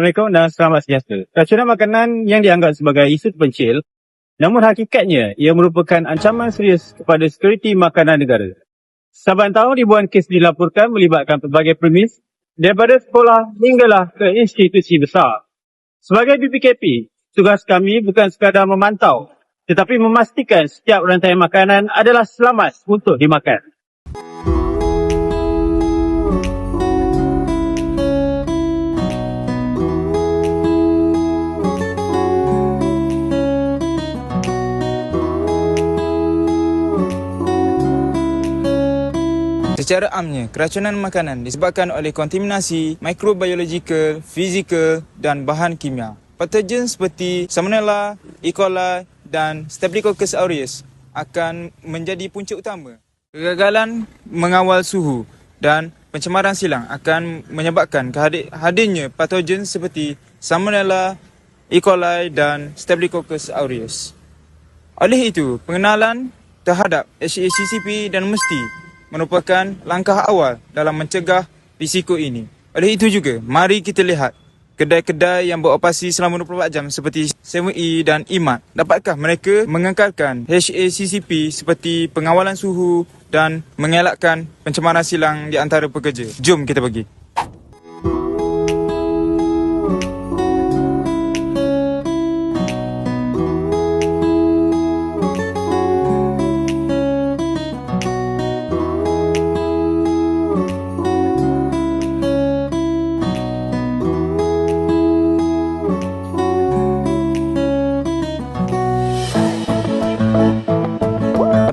Assalamualaikum dan selamat sejahtera. Keracunan makanan yang dianggap sebagai isu terpencil, namun hakikatnya ia merupakan ancaman serius kepada sekuriti makanan negara. Saban tahun ribuan kes dilaporkan melibatkan pelbagai premis daripada sekolah hinggalah ke institusi besar. Sebagai BPKP, tugas kami bukan sekadar memantau tetapi memastikan setiap rantaian makanan adalah selamat untuk dimakan. Secara amnya, keracunan makanan disebabkan oleh kontaminasi mikrobiologikal, fizikal dan bahan kimia. Patogen seperti Salmonella, E. coli dan Staphylococcus aureus akan menjadi punca utama. Kegagalan mengawal suhu dan pencemaran silang akan menyebabkan hadirnya patogen seperti Salmonella, E. coli dan Staphylococcus aureus. Oleh itu, pengenalan terhadap HACCP dan mesti merupakan langkah awal dalam mencegah risiko ini. Oleh itu juga, mari kita lihat kedai-kedai yang beroperasi selama 24 jam seperti 7E dan IMAT. Dapatkah mereka mengekalkan HACCP seperti pengawalan suhu dan mengelakkan pencemaran silang di antara pekerja? Jom kita pergi.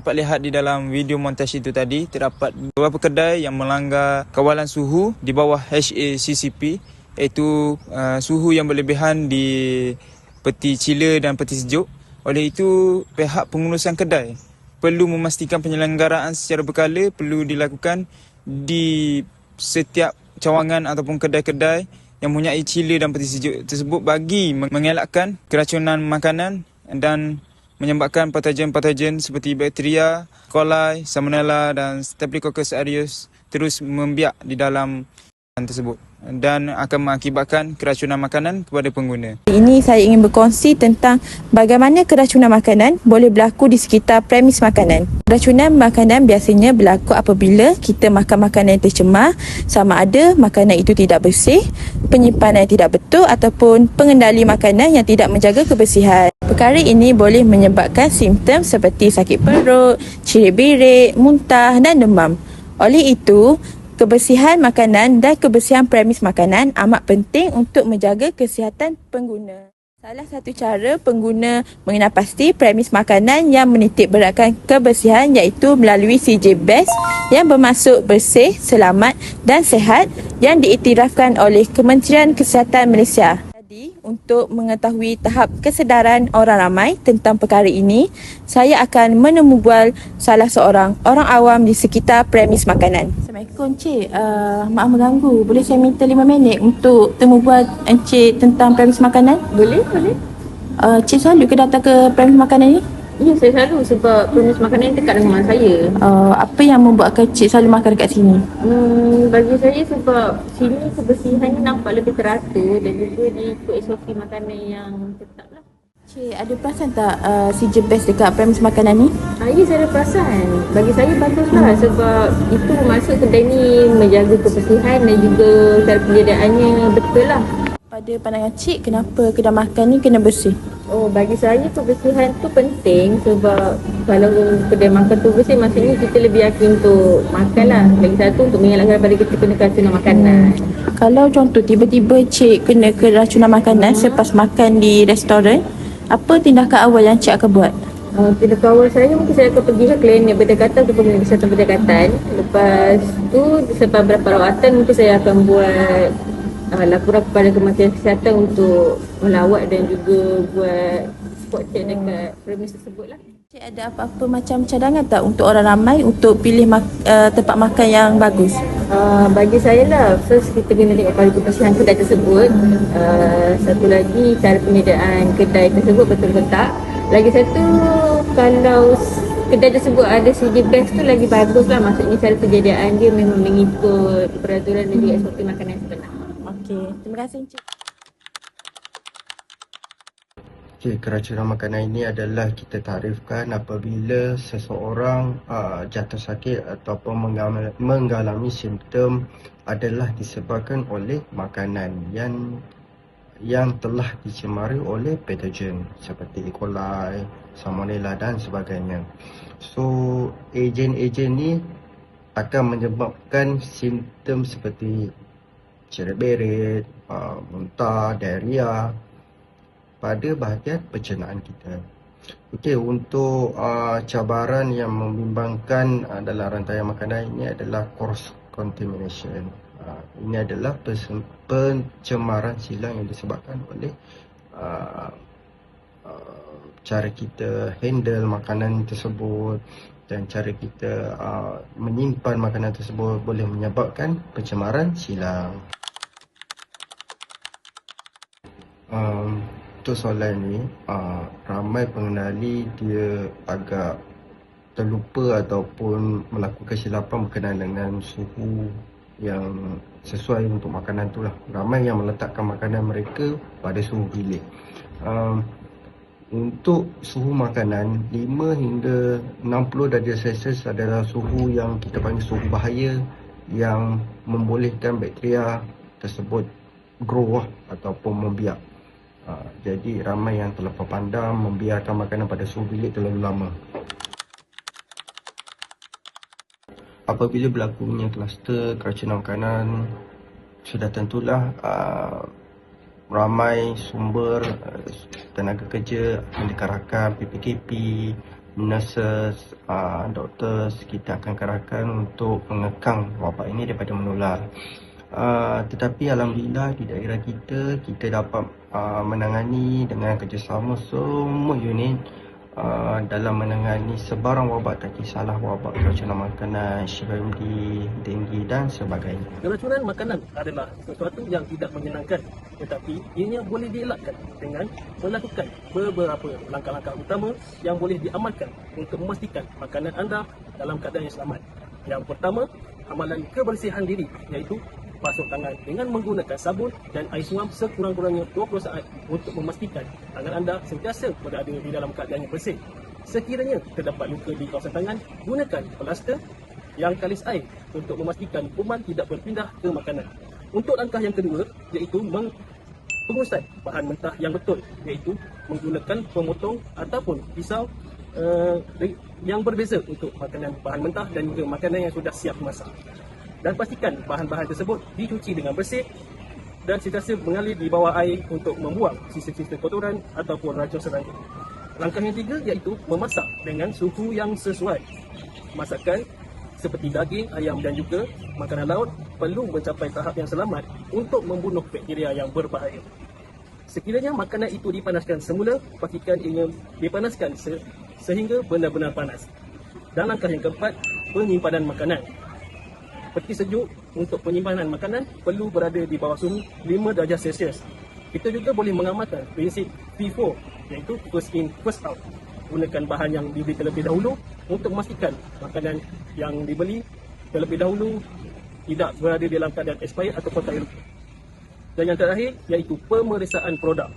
Dapat lihat di dalam video montaj itu tadi, terdapat beberapa kedai yang melanggar kawalan suhu di bawah HACCP, iaitu suhu yang berlebihan di peti chiller dan peti sejuk. Oleh itu, pihak pengurusan kedai perlu memastikan penyelenggaraan secara berkala perlu dilakukan di setiap cawangan ataupun kedai-kedai yang mempunyai chiller dan peti sejuk tersebut bagi mengelakkan keracunan makanan dan menyebabkan patogen-patogen seperti bakteria, coli, salmonella dan Staphylococcus aureus terus membiak di dalam tersebut dan akan mengakibatkan keracunan makanan kepada pengguna. Ini saya ingin berkongsi tentang bagaimana keracunan makanan boleh berlaku di sekitar premis makanan. Keracunan makanan biasanya berlaku apabila kita makan makanan yang tercemar, sama ada makanan itu tidak bersih, penyimpanan yang tidak betul ataupun pengendali makanan yang tidak menjaga kebersihan. Perkara ini boleh menyebabkan simptom seperti sakit perut, cirit-birit, muntah dan demam. Oleh itu, kebersihan makanan dan kebersihan premis makanan amat penting untuk menjaga kesihatan pengguna. Salah satu cara pengguna mengenal pasti premis makanan yang menitik beratkan kebersihan iaitu melalui CJ Best yang bermaksud bersih, selamat dan sihat yang diiktirafkan oleh Kementerian Kesihatan Malaysia. Untuk mengetahui tahap kesedaran orang ramai tentang perkara ini, saya akan menemubual salah seorang orang awam di sekitar premis makanan. Assalamualaikum Encik, maaf mengganggu. Boleh saya minta 5 minit untuk temubual Encik tentang premis makanan? Boleh. Encik selalu ke datang ke premis makanan ni? Ya, saya selalu sebab premis makanan dekat dengan rumah saya. Apa yang membuatkan Encik selalu makan dekat sini? Bagi saya sebab sini kebersihannya nampak lebih teratur dan juga diikut SOP makanan yang tetap lah. Encik ada perasan tak CJ Best dekat premis makanan ni? Ya, saya ada perasan. Bagi saya baguslah sebab itu bermaksud kedai ni menjaga kebersihan dan juga cara penyediaannya betul lah. Pada pandangan Cik, kenapa kedai makan ni kena bersih? Bagi saya kebersihan tu penting sebab kalau kedai makan tu bersih maksudnya kita lebih yakin untuk makan lah. Lagi satu untuk mengelakkan daripada kita kena keracunan makanan. Kalau contoh tiba-tiba Cik kena keracunan makanan selepas makan di restoran, apa tindakan awal yang Cik akan buat? Tindakan awal saya mungkin saya akan pergi ke klinik berdekatan ataupun klinik kesihatan berdekatan. Lepas tu selepas beberapa rawatan mungkin saya akan buat laporan kepada Kementerian Kesihatan untuk melawat dan juga buat spot check dekat premis tersebut lah. Cik ada apa-apa macam cadangan tak untuk orang ramai untuk pilih tempat makan yang bagus? Bagi saya lah, first kita kena tengok pada kebersihan kedai tersebut. Satu lagi cara penyediaan kedai tersebut betul ke tak. Lagi satu, kalau kedai tersebut ada CJ Best tu lagi bagus lah. Maksudnya cara penyediaan dia memang mengikut peraturan dan juga SOP makanan sebenar. Okey, terima kasih Encik. Okey, keracunan makanan ini adalah kita tarifkan apabila seseorang jatuh sakit ataupun mengalami simptom adalah disebabkan oleh makanan yang telah dicemari oleh patogen seperti E. coli, salmonella dan sebagainya. So, ejen-ejen ni akan menyebabkan simptom seperti cerit-berit, muntah, diarrhea pada bahagian pencernaan kita. Okey, untuk cabaran yang membimbangkan dalam rantaian makanan ini adalah cross contamination. Ini adalah pencemaran silang yang disebabkan oleh cara kita handle makanan tersebut dan cara kita menyimpan makanan tersebut boleh menyebabkan pencemaran silang. Untuk soalan ni, ramai pengenali dia agak terlupa ataupun melakukan silapan berkenaan dengan suhu yang sesuai untuk makanan tu lah. Ramai yang meletakkan makanan mereka pada suhu bilik. Untuk suhu makanan 5 hingga 60 darjah Celsius adalah suhu yang kita panggil suhu bahaya, yang membolehkan bakteria tersebut grow ataupun membiak. Jadi ramai yang terlepas pandang membiarkan makanan pada suhu bilik terlalu lama. Apabila berlakunya kluster keracunan makanan, sudah tentulah ramai sumber tenaga kerja akan dikerahkan, PPKP, nurses, doktor, kita akan kerahkan untuk mengekang wabak ini daripada menular. Tetapi alhamdulillah di daerah kita dapat menangani dengan kerjasama semua unit dalam menangani sebarang wabak, tak kisahlah wabak keracunan makanan, HMD, denggi dan sebagainya. Keracunan makanan adalah sesuatu yang tidak menyenangkan, tetapi ianya boleh dielakkan dengan melakukan beberapa langkah-langkah utama yang boleh diamalkan untuk memastikan makanan anda dalam keadaan yang selamat. Yang pertama, amalan kebersihan diri, iaitu basuh tangan dengan menggunakan sabun dan air suam sekurang-kurangnya 20 saat untuk memastikan tangan anda sentiasa berada di dalam keadaan yang bersih. Sekiranya terdapat luka di kawasan tangan, gunakan plaster yang kalis air untuk memastikan kuman tidak berpindah ke makanan. Untuk langkah yang kedua, iaitu pengurusan bahan mentah yang betul, iaitu menggunakan pemotong ataupun pisau yang berbeza untuk makanan bahan mentah dan juga makanan yang sudah siap masak. Dan pastikan bahan-bahan tersebut dicuci dengan bersih dan sentiasa mengalir di bawah air untuk membuang sisa-sisa kotoran ataupun racun serangga. Langkah yang ketiga iaitu memasak dengan suhu yang sesuai. Masakan seperti daging, ayam dan juga makanan laut perlu mencapai tahap yang selamat untuk membunuh bakteria yang berbahaya. Sekiranya makanan itu dipanaskan semula, pastikan ia dipanaskan sehingga benar-benar panas. Dan langkah yang keempat, penyimpanan makanan. Peti sejuk untuk penyimpanan makanan perlu berada di bawah suhu 5 darjah Celsius. Kita juga boleh mengamalkan prinsip P4, iaitu first in, first out. Gunakan bahan yang dibeli terlebih dahulu untuk memastikan makanan yang dibeli terlebih dahulu tidak berada dalam keadaan expired ataupun tak lupa. Dan yang terakhir iaitu pemeriksaan produk.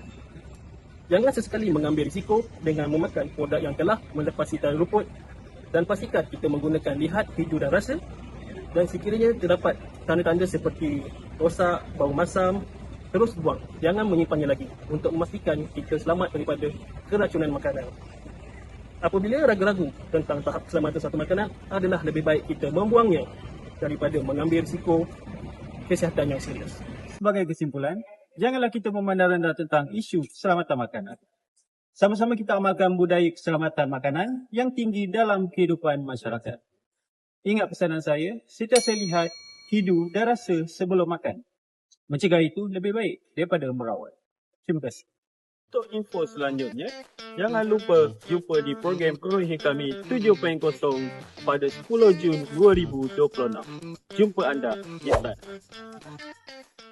Jangan sesekali mengambil risiko dengan memakan produk yang telah melepasi tanda rumput, dan pastikan kita menggunakan lihat, hijau dan rasa. Dan sekiranya terdapat tanda-tanda seperti rosak, bau masam, terus buang. Jangan menyimpannya lagi untuk memastikan kita selamat daripada keracunan makanan. Apabila ragu-ragu tentang tahap keselamatan satu makanan, adalah lebih baik kita membuangnya daripada mengambil risiko kesihatan yang serius. Sebagai kesimpulan, janganlah kita memandang rendah tentang isu keselamatan makanan. Sama-sama kita amalkan budaya keselamatan makanan yang tinggi dalam kehidupan masyarakat. Ingat pesanan saya, sentiasa lihat, hidu dan rasa sebelum makan. Mencegah itu lebih baik daripada merawat. Terima kasih. Untuk info selanjutnya, jangan lupa jumpa di program Kronologi kami 7.0 pada 10 Jun 2026. Jumpa anda di sana.